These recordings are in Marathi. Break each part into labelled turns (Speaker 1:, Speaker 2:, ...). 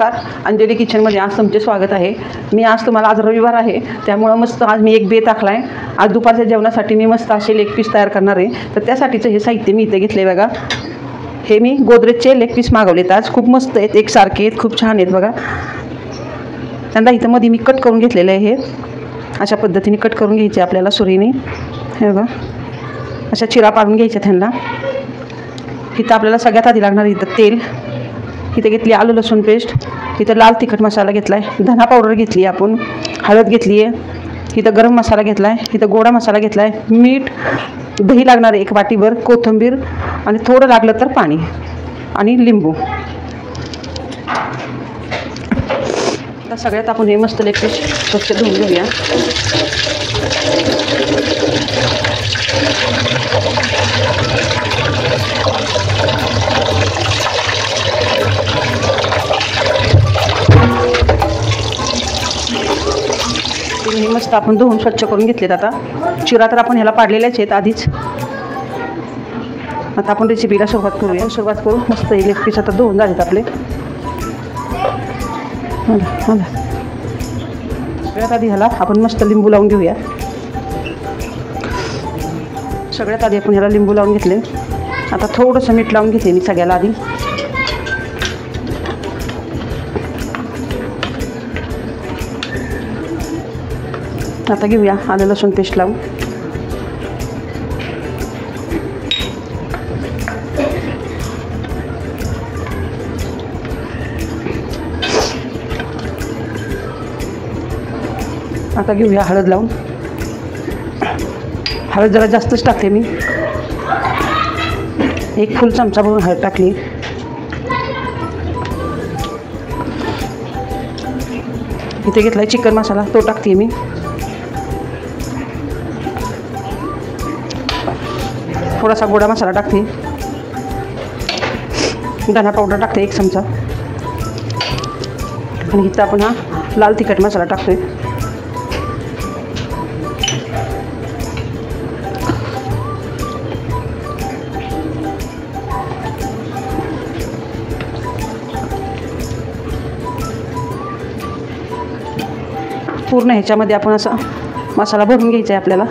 Speaker 1: नमस्कार, अंजली किचनमध्ये आज तुमचे स्वागत आहे. मी आज तुम्हाला आज रविवार आहे त्यामुळं मस्त आज मी एक बेत आखला आहे. आज दुपारच्या जेवणासाठी मी मस्त असे लेग पीस तयार करणार आहे. तर त्यासाठीचं हे साहित्य मी इथे घेतले बघा. हे मी गोदरेजचे लेग पीस मागवलेत. आज खूप मस्त आहेत, एकसारखे आहेत, खूप छान आहेत बघा. त्यांना इथं मध्ये मी कट करून घेतलेलं आहे. हे अशा पद्धतीने कट करून घ्यायचे आपल्याला सुरीने. हे बघा अशा चिरा पाडून घ्यायच्या त्यांना. इथं आपल्याला सगळ्यात आधी लागणार इथं तेल, इथं घेतली आलू लसूण पेस्ट, इथं लाल तिखट मसाला घेतला आहे, धना पावडर घेतली आपण, हळद घेतली आहे, इथं गरम मसाला घेतला आहे, इथं गोडा मसाला घेतला आहे, मीठ, दही लागणार आहे 1 वाटीभर, कोथिंबीर आणि थोडं लागलं तर पाणी आणि लिंबू. आता सगळ्यात आपण हे मस्त लेग पीस स्वच्छ धुवून घेऊया. हे मस्त आपण धुवून स्वच्छ करून घेतलेत. आता चिरा तर आपण ह्याला पाडलेल्याच आहेत आधीच. आता आपण रेसिपीला सुरुवात करूया. सुरुवात करू. मस्त हे लेग पीस आता धुवून झालेत आपले. सगळ्यात आधी ह्याला आपण मस्त लिंबू लावून घेऊया. सगळ्यात आधी आपण ह्याला लिंबू लावून घेतले. आता थोडंसं मीठ लावून घेतले मी सगळ्याला आधी. आता घेऊया आलं लसूण पेस्ट लावून. आता घेऊया हळद लावून. हळद जरा जास्तच टाकते मी, 1 फुल चमचा भरून हळद टाकली. इथे घेतलाय चिकन मसाला, तो टाकते मी. थोडासा गोडा मसाला टाकते, धना पावडर टाकते 1 चमचा आणि इथं आपण हा लाल तिखट मसाला टाकतोय. पूर्ण ह्याच्यामध्ये आपण असा मसाला भरून घ्यायचा आहे आपल्याला.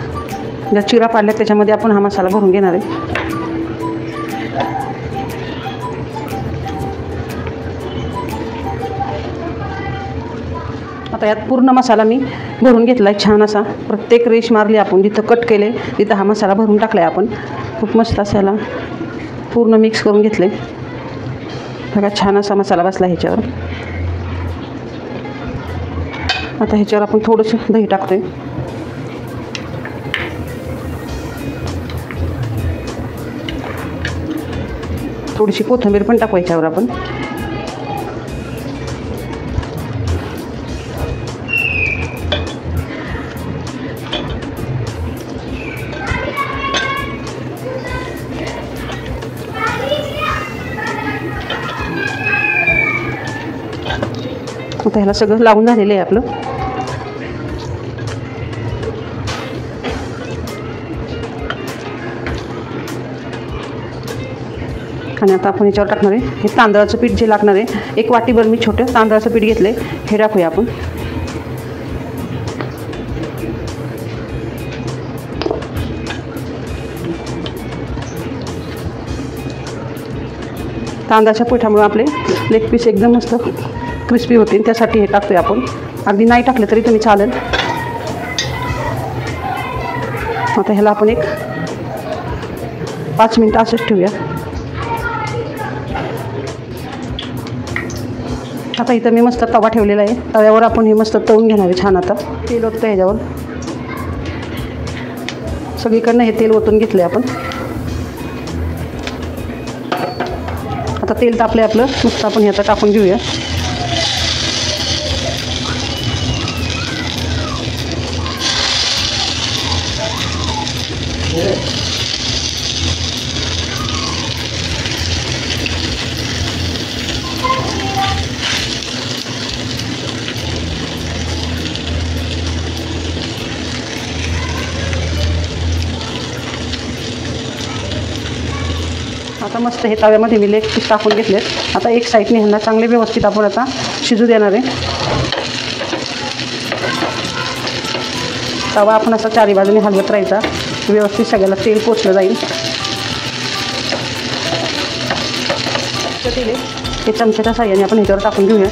Speaker 1: ज्या चिरा पाडल्या त्याच्यामध्ये आपण हा मसाला भरून घेणार आहे. आता यात पूर्ण मसाला मी भरून घेतला आहे छान असा. प्रत्येक रेष मारली आपण, जिथं कट केले तिथं हा मसाला भरून टाकला आहे आपण. खूप मस्त असायला पूर्ण मिक्स करून घेतले बघा. छान असा मसाला बसला ह्याच्यावर. आता ह्याच्यावर आपण थोडंसं दही टाकतोय. थोडीशी कोथिंबीर पण टाकू ह्याच्यावर आपण. आता ह्याला सगळं लावून झालेलं आहे आपलं. आणि आता आपण याच्यावर टाकणार आहे हे तांदळाचं पीठ जे लागणार आहे. 1 वाटीभर मी छोटं तांदळाचं पीठ घेतलं आहे, हे टाकूया आपण. तांदळाच्या पिठामुळे आपले लेग पीस एकदम मस्त क्रिस्पी होतील, त्यासाठी हे टाकतोय आपण. अगदी नाही टाकलं तरी तुम्ही चालेल. आता ह्याला आपण 5 मिनटं असंच ठेवूया. आता इथं मी मस्त तवा ठेवलेला आहे. तव्यावर आपण हे मस्त तळून घेणार आहे छान. आता तेल ओततं ह्याच्यावर. सगळीकडनं हे तेल ओतून घेतलं आहे आपण. आता तेल तापलं आपलं मस्त. आपण हे आता टाकून घेऊया. आता मस्त हे तव्यामध्ये मी लेग पीस टाकून घेतलेत. आता एक साईडने ह्यांना चांगले व्यवस्थित आपण आता शिजू देणार आहे. तवा आपण असा चारी बाजूने हलवत राहायचा, व्यवस्थित सगळ्याला तेल पोचलं जाईल. तेल हे चमच्याच्या साह्याने आपण ह्याच्यावर टाकून घेऊया.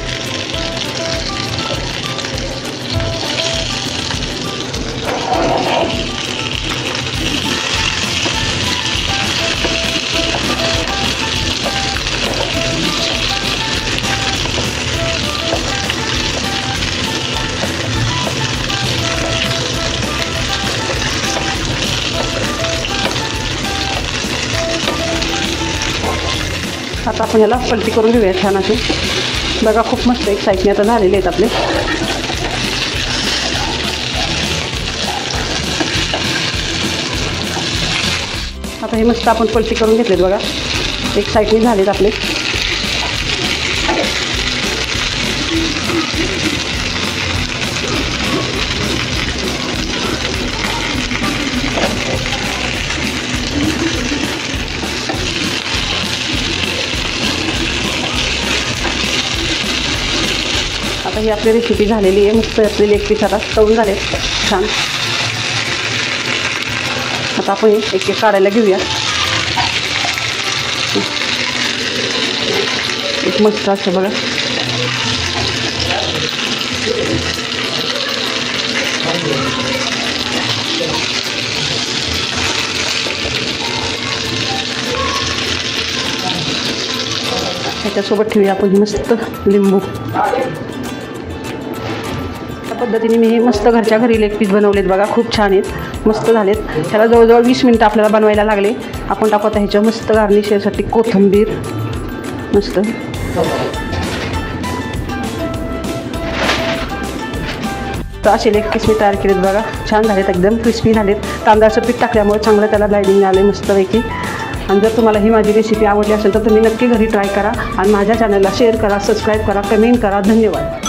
Speaker 1: आता आपण याला पलटी करून घेऊया छान असे. बघा खूप मस्त एक साईडने आता झालेले आहेत आपले. आता हे मस्त आपण पलटी करून घेतलेत बघा, एक साईडने झालेत आपले. आता ही आपली रेसिपी झालेली आहे. मस्त आपले लेग पीस आता तळून झाले छान. आता आपण एक एक काढायला घेऊया. एक मस्त असं बघा. त्याच्यासोबत ठेवूया आपण मस्त लिंबू. पद्धतीने मी हे मस्त घरच्या घरी लेग पीस बनवलेत बघा, खूप छान आहेत, मस्त झालेत. त्याला जवळजवळ 20 मिनटं आपल्याला बनवायला लागले. आपण टाकू आता ह्याच्या मस्त गार्निशसाठी कोथिंबीर मस्त. तर असे लेग पीस मी तयार केलेत बघा, छान झालेत, एकदम क्रिस्पी झालेत. तांदळाचं पीठ टाकल्यामुळे चांगलं त्याला ग्लायडिंग आलं मस्तपैकी. आणि जर तुम्हाला ही माझी रेसिपी आवडली असेल तर तुम्ही नक्की घरी ट्राय करा आणि माझ्या चॅनलला शेअर करा, सबस्क्राईब करा, कमेंट करा. धन्यवाद.